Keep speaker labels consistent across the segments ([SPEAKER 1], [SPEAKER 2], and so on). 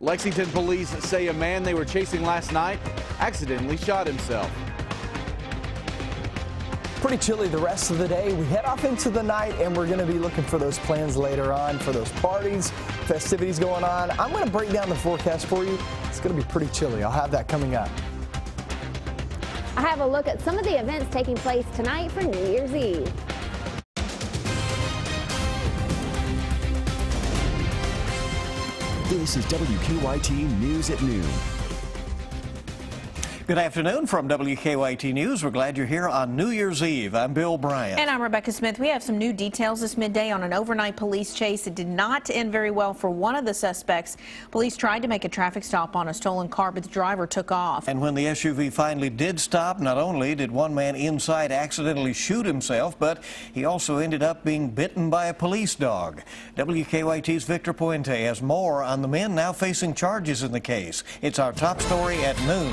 [SPEAKER 1] Lexington police say a man they were chasing last night accidentally shot himself.
[SPEAKER 2] Pretty chilly the rest of the day. We head off into the night, and we're going to be looking for those plans later on for those parties, festivities going on. I'm going to break down the forecast for you. It's going to be pretty chilly. I'll have that coming up.
[SPEAKER 3] I have a look at some of the events taking place tonight for New Year's Eve.
[SPEAKER 4] This is WKYT News at Noon.
[SPEAKER 5] Good afternoon from WKYT News. We're glad you're here on New Year's Eve. I'm Bill Bryant.
[SPEAKER 6] And I'm Rebecca Smith. We have some new details this midday on an overnight police chase. It did not end very well for one of the suspects. Police tried to make a traffic stop on a stolen car, but the driver took off.
[SPEAKER 5] And when the SUV finally did stop, not only did one man inside accidentally shoot himself, but he also ended up being bitten by a police dog. WKYT's Victor Puente has more on the men now facing charges in the case. It's our top story at noon.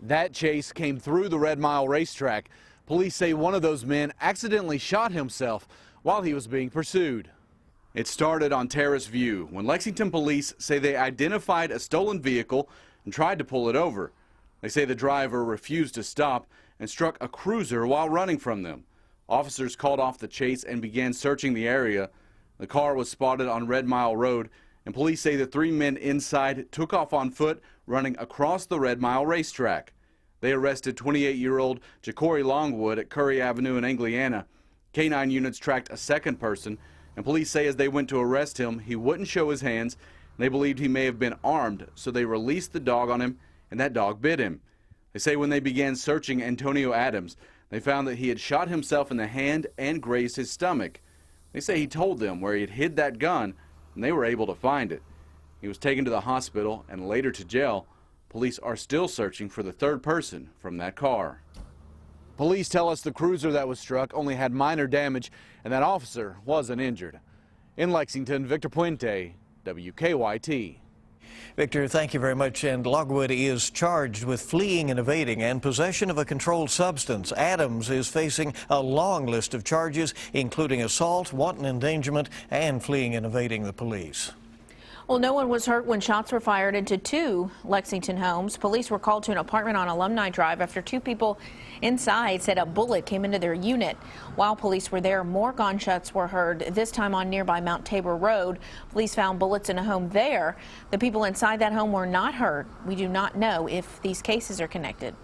[SPEAKER 1] That chase came through the Red Mile racetrack. Police say one of those men accidentally shot himself while he was being pursued. It started on Terrace View when Lexington police say they identified a stolen vehicle and tried to pull it over. They say the driver refused to stop and struck a cruiser while running from them. Officers called off the chase and began searching the area. The car was spotted on Red Mile Road, and police say the three men inside took off on foot, running across the Red Mile racetrack. They arrested 28-year-old Jacory Longwood at Curry Avenue in Angliana. K-9 units tracked a second person, and police say as they went to arrest him, he wouldn't show his hands, and they believed he may have been armed, so they released the dog on him, and that dog bit him. They say when they began searching Antonio Adams, they found that he had shot himself in the hand and grazed his stomach. They say he told them where he had hid that gun, and they were able to find it. He was taken to the hospital and later to jail. Police are still searching for the third person from that car. Police tell us the cruiser that was struck only had minor damage and that officer wasn't injured. In Lexington, Victor Puente, WKYT.
[SPEAKER 5] Victor, thank you very much. And Longwood is charged with fleeing and evading and possession of a controlled substance. Adams is facing a long list of charges, including assault, wanton endangerment, and fleeing and evading the police.
[SPEAKER 6] Well, no one was hurt when shots were fired into two Lexington homes. Police were called to an apartment on Alumni Drive after two people inside said a bullet came into their unit. While police were there, more gunshots were heard, this time on nearby Mount Tabor Road. Police found bullets in a home there. The people inside that home were not hurt. We do not know if these cases are connected.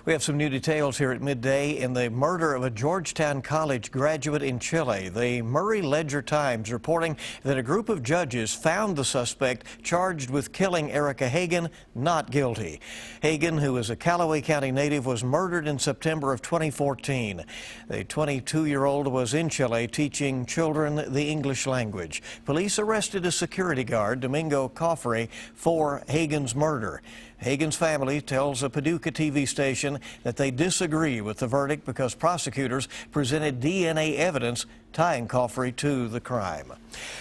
[SPEAKER 5] We have some new details here at midday in the murder of a Georgetown College graduate in Chile. The Murray Ledger-Times reporting that a group of judges found the suspect charged with killing Erica Hagan not guilty. Hagan, who is a Callaway County native, was murdered in September of 2014. The 22-year-old was in Chile teaching children the English language. Police arrested a security guard, Domingo Coffrey, for Hagan's murder. Hagan's family tells a Paducah TV station that they disagree with the verdict because prosecutors presented DNA evidence tying Coffrey to the crime.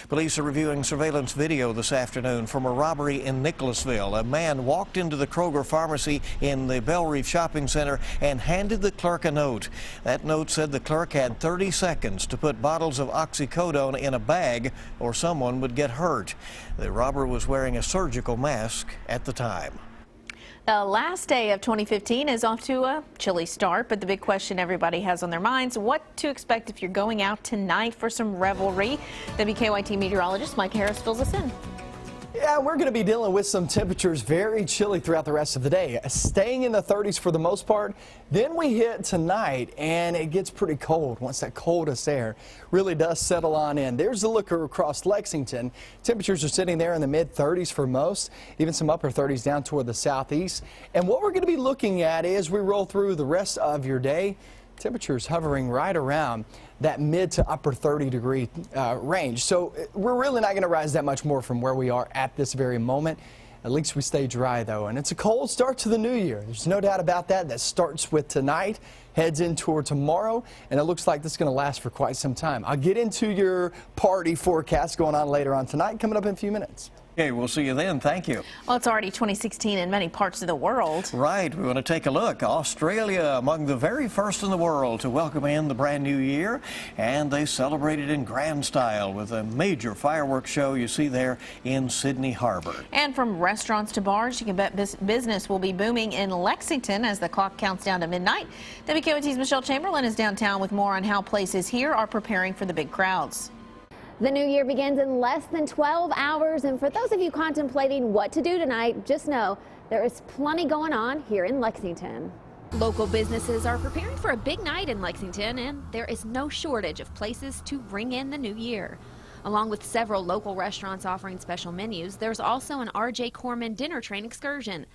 [SPEAKER 5] Police are reviewing surveillance video this afternoon from a robbery in Nicholasville. A man walked into the Kroger pharmacy in the Bell Reef Shopping Center and handed the clerk a note. That note said the clerk had 30 seconds to put bottles of oxycodone in a bag or someone would get hurt. The robber was wearing a surgical mask at the time.
[SPEAKER 6] The last day of 2015 is off to a chilly start, but the big question everybody has on their minds, what to expect if you're going out tonight for some revelry. WKYT meteorologist Mike Harris fills us in.
[SPEAKER 2] Yeah, we're going to be dealing with some temperatures very chilly throughout the rest of the day, staying in the 30s for the most part. Then we hit tonight, and it gets pretty cold once that coldest air really does settle on in. There's a look across Lexington. Temperatures are sitting there in the mid-30s for most, even some upper 30s down toward the southeast. And what we're going to be looking at as we roll through the rest of your day, temperatures hovering right around that mid to upper 30-degree range. So we're really not going to rise that much more from where we are at this very moment. At least we stay dry, though. And it's a cold start to the new year. There's no doubt about that. That starts with tonight, heads in toward tomorrow, and it looks like this is going to last for quite some time. I'll get into your party forecast going on later on tonight, coming up in a few minutes.
[SPEAKER 5] Okay, we'll see you then. Thank you.
[SPEAKER 6] Well, it's already 2016 in many parts of the world.
[SPEAKER 5] Right, we want to take a look. Australia, among the very first in the world to welcome in the brand new year, and they celebrated in grand style with a major fireworks show you see there in Sydney Harbor.
[SPEAKER 6] And from restaurants to bars, you can bet business will be booming in Lexington as the clock counts down to midnight. WKYT's Michelle Chamberlain is downtown with more on how places here are preparing for the big crowds.
[SPEAKER 3] The new year begins in less than 12 hours, and for those of you contemplating what to do tonight, just know there is plenty going on here in Lexington.
[SPEAKER 7] Local businesses are preparing for a big night in Lexington, and there is no shortage of places to ring in the new year. Along with several local restaurants offering special menus, there's also an R.J. Corman dinner train excursion.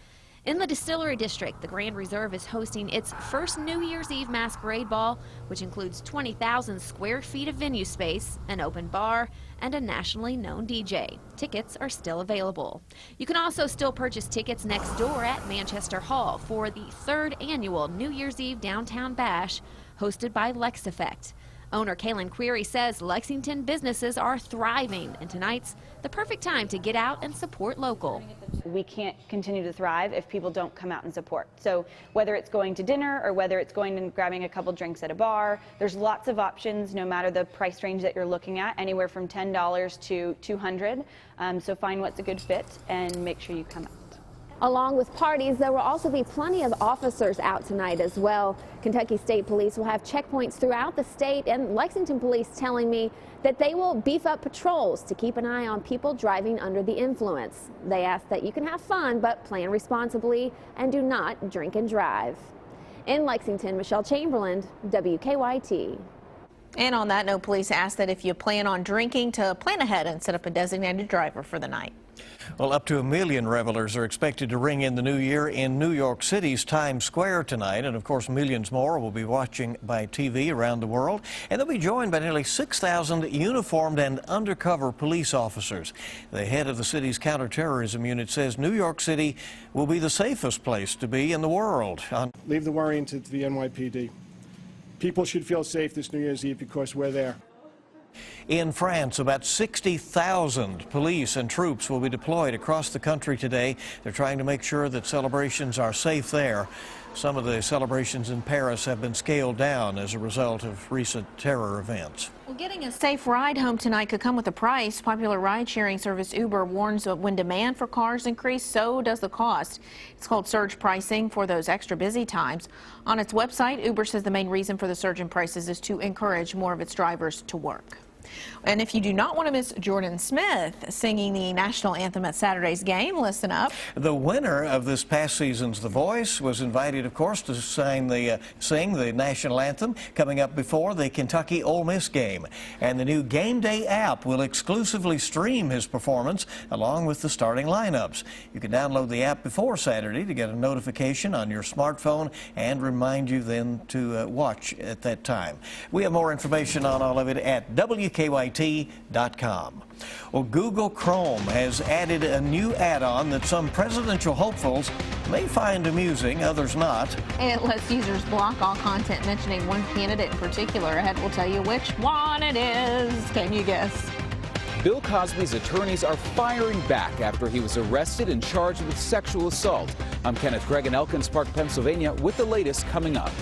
[SPEAKER 7] In the Distillery District, the Grand Reserve is hosting its first New Year's Eve masquerade ball, which includes 20,000 square feet of venue space, an open bar, and a nationally known DJ. Tickets are still available. You can also still purchase tickets next door at Manchester Hall for the 3rd annual New Year's Eve Downtown Bash, hosted by Lex Effect. Owner Kaylin Query says Lexington businesses are thriving, and tonight's the perfect time to get out and support local.
[SPEAKER 8] We can't continue to thrive if people don't come out and support. So whether it's going to dinner or whether it's going and grabbing a couple drinks at a bar, there's lots of options no matter the price range that you're looking at, anywhere from $10 to $200. So find what's a good fit and make sure you come out.
[SPEAKER 3] Along with parties, there will also be plenty of officers out tonight as well. Kentucky State Police will have checkpoints throughout the state, and Lexington Police telling me that they will beef up patrols to keep an eye on people driving under the influence. They ask that you can have fun, but plan responsibly and do not drink and drive. In Lexington, Michelle Chamberlain, WKYT.
[SPEAKER 6] And on that note, police ask that if you plan on drinking, to plan ahead and set up a designated driver for the night.
[SPEAKER 5] Well, up to 1 million revelers are expected to ring in the new year in New York City's Times Square tonight. And of course, millions more will be watching by TV around the world. And they'll be joined by nearly 6,000 uniformed and undercover police officers. The head of the city's counterterrorism unit says New York City will be the safest place to be in the world.
[SPEAKER 9] Leave the worrying to the NYPD. People should feel safe this New Year's Eve because we're there.
[SPEAKER 5] In France, about 60,000 police and troops will be deployed across the country today. They're trying to make sure that celebrations are safe there. Some of the celebrations in Paris have been scaled down as a result of recent terror events.
[SPEAKER 6] Well, getting a safe ride home tonight could come with a price. Popular ride-sharing service Uber warns that when demand for cars increase, so does the cost. It's called surge pricing for those extra busy times. On its website, Uber says the main reason for the surge in prices is to encourage more of its drivers to work. And if you do not want to miss Jordan Smith singing the national anthem at Saturday's game, listen up.
[SPEAKER 5] The winner of this past season's The Voice was invited, of course, to sing the national anthem coming up before the Kentucky Ole Miss game. And the new Game Day app will exclusively stream his performance along with the starting lineups. You can download the app before Saturday to get a notification on your smartphone and remind you then to watch at that time. We have more information on all of it at WKYT.com. Well, Google Chrome has added a new add-on that some presidential hopefuls may find amusing, others not.
[SPEAKER 6] It lets users block all content mentioning one candidate in particular. Ahead will tell you which one it is. Can you guess?
[SPEAKER 10] Bill Cosby's attorneys are firing back after he was arrested and charged with sexual assault. I'm Kenneth Gregg in Elkins Park, Pennsylvania, with the latest coming up.